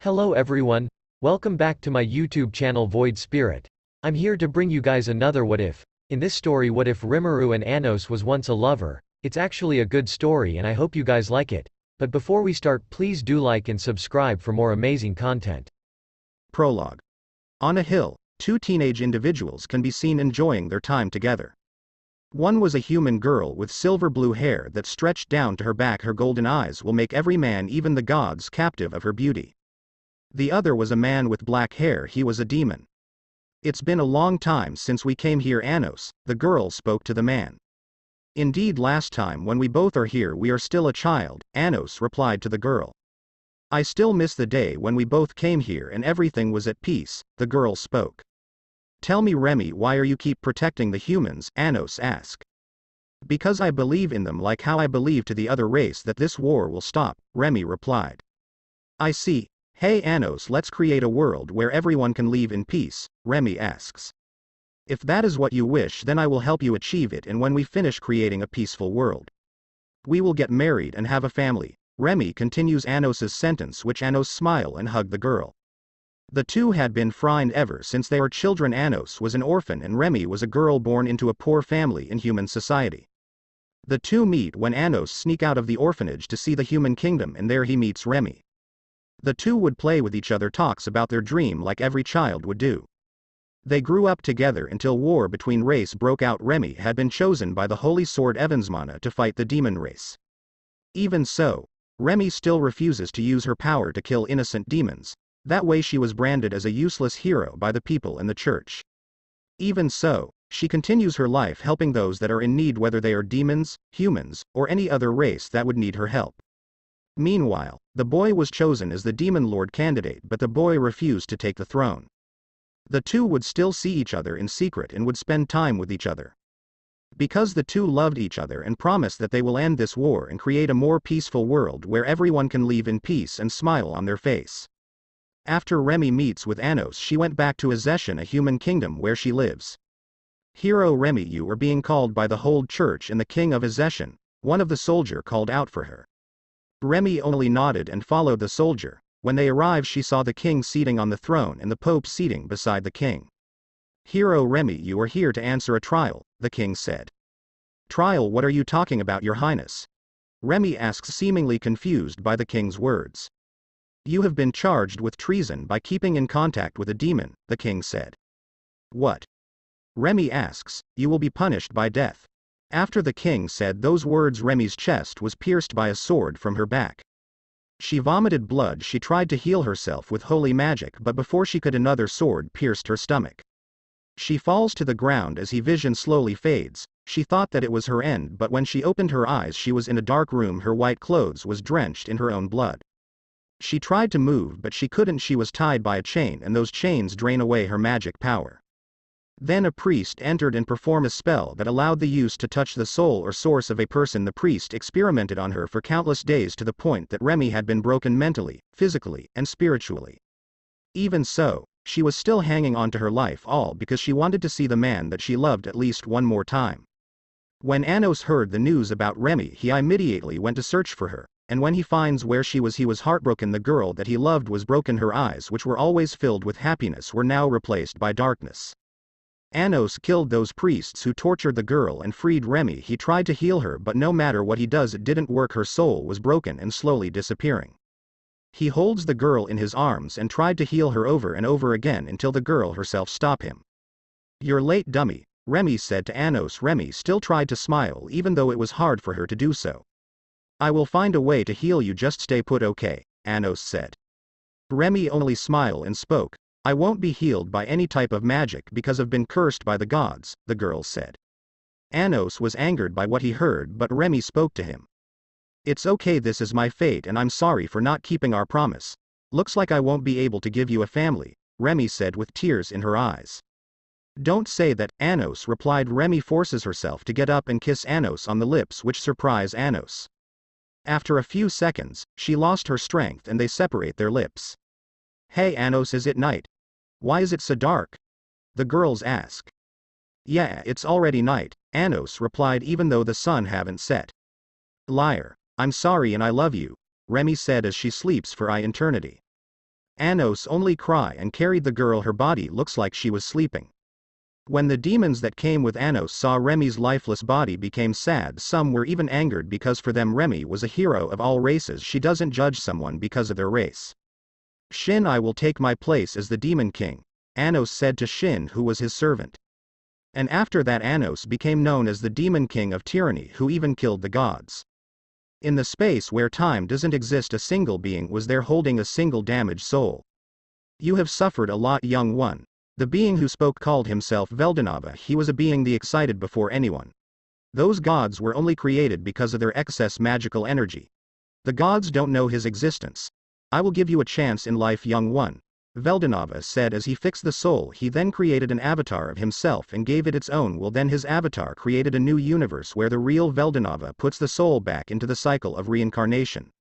Hello everyone, welcome back to my YouTube channel Void Spirit. I'm here to bring you guys another what if. In this story, what if Rimuru and Anos was once a lover. It's actually a good story and I hope you guys like it. But before we start, please do like and subscribe for more amazing content. Prologue. On a hill, two teenage individuals can be seen enjoying their time together. One was a human girl with silver blue hair that stretched down to her back. Her golden eyes will make every man, even the gods, captive of her beauty. The other was a man with black hair. He was a demon. It's been a long time since we came here, Anos, the girl spoke to the man. Indeed, last time when we both are here we are still a child, Anos replied to the girl. I still miss the day when we both came here and everything was at peace, the girl spoke. Tell me, Remy, why are you keep protecting the humans? Anos asked. Because I believe in them, like how I believe to the other race that this war will stop, Remy replied. I see. Hey Anos, let's create a world where everyone can live in peace, Remy asks. If that is what you wish, then I will help you achieve it, and when we finish creating a peaceful world, we will get married and have a family. Remy continues Anos's sentence, which Anos smiled and hugged the girl. The two had been friends ever since they were children. Anos was an orphan and Remy was a girl born into a poor family in human society. The two meet when Anos sneaks out of the orphanage to see the human kingdom, and there he meets Remy. The two would play with each other, talks about their dream like every child would do. They grew up together until war between race broke out. Remy had been chosen by the Holy Sword Evansmana to fight the demon race. Even so, Remy still refuses to use her power to kill innocent demons. That way she was branded as a useless hero by the people in the church. Even so, she continues her life helping those that are in need, whether they are demons, humans, or any other race that would need her help. Meanwhile, the boy was chosen as the Demon Lord candidate, but the boy refused to take the throne. The two would still see each other in secret and would spend time with each other. Because the two loved each other and promised that they will end this war and create a more peaceful world where everyone can live in peace and smile on their face. After Remy meets with Anos, she went back to Azeshan, a human kingdom where she lives. Hero Remy, you are being called by the whole church and the king of Azeshan, one of the soldier called out for her. Remy only nodded and followed the soldier. When they arrived, she saw the king seating on the throne and the pope seating beside the king. Hero Remy, you are here to answer a trial, the king said. Trial? What are you talking about, your highness? Remy asks, seemingly confused by the king's words. You have been charged with treason by keeping in contact with a demon, the king said. What? Remy asks. You will be punished by death. After the king said those words, Remy's chest was pierced by a sword from her back. She vomited blood. She tried to heal herself with holy magic, but before she could, another sword pierced her stomach. She falls to the ground as her vision slowly fades. She thought that it was her end, but when she opened her eyes she was in a dark room. Her white clothes was drenched in her own blood. She tried to move but she couldn't. She was tied by a chain and those chains drain away her magic power. Then a priest entered and performed a spell that allowed the use to touch the soul or source of a person. The priest experimented on her for countless days to the point that Remy had been broken mentally, physically, and spiritually. Even so, she was still hanging on to her life, all because she wanted to see the man that she loved at least one more time. When Anos heard the news about Remy, he immediately went to search for her, and when he finds where she was, he was heartbroken. The girl that he loved was broken. Her eyes, which were always filled with happiness, were now replaced by darkness. Anos killed those priests who tortured the girl and freed Remy. He tried to heal her, but no matter what he does it didn't work. Her soul was broken and slowly disappearing. He holds the girl in his arms and tried to heal her over and over again until the girl herself stopped him. You're late, dummy, Remy said to Anos. Remy still tried to smile even though it was hard for her to do so. I will find a way to heal you, just stay put, okay, Anos said. Remy only smiled and spoke. I won't be healed by any type of magic because I've been cursed by the gods, the girl said. Anos was angered by what he heard, but Remy spoke to him. It's okay, this is my fate and I'm sorry for not keeping our promise. Looks like I won't be able to give you a family, Remy said with tears in her eyes. Don't say that, Anos replied. Remy forces herself to get up and kiss Anos on the lips, which surprised Anos. After a few seconds, she lost her strength and they separate their lips. Hey Anos, is it night? Why is it so dark? The girls ask. Yeah, it's already night, Anos replied, even though the sun haven't set. Liar. I'm sorry and I love you, Remy said as she sleeps for eternity. Anos only cry and carried the girl. Her body looks like she was sleeping. When the demons that came with Anos saw Remy's lifeless body became sad. Some were even angered because for them Remy was a hero of all races. She doesn't judge someone because of their race. Shin, I will take my place as the demon king, Anos said to Shin, who was his servant. And after that Anos became known as the demon king of tyranny, who even killed the gods. In the space where time doesn't exist, a single being was there holding a single damaged soul. You have suffered a lot, young one. The being who spoke called himself Veldanava. He was a being the excited before anyone. Those gods were only created because of their excess magical energy. The gods don't know his existence. I will give you a chance in life, young one, Veldanava said as he fixed the soul. He then created an avatar of himself and gave it its own will. Then his avatar created a new universe where the real Veldanava puts the soul back into the cycle of reincarnation.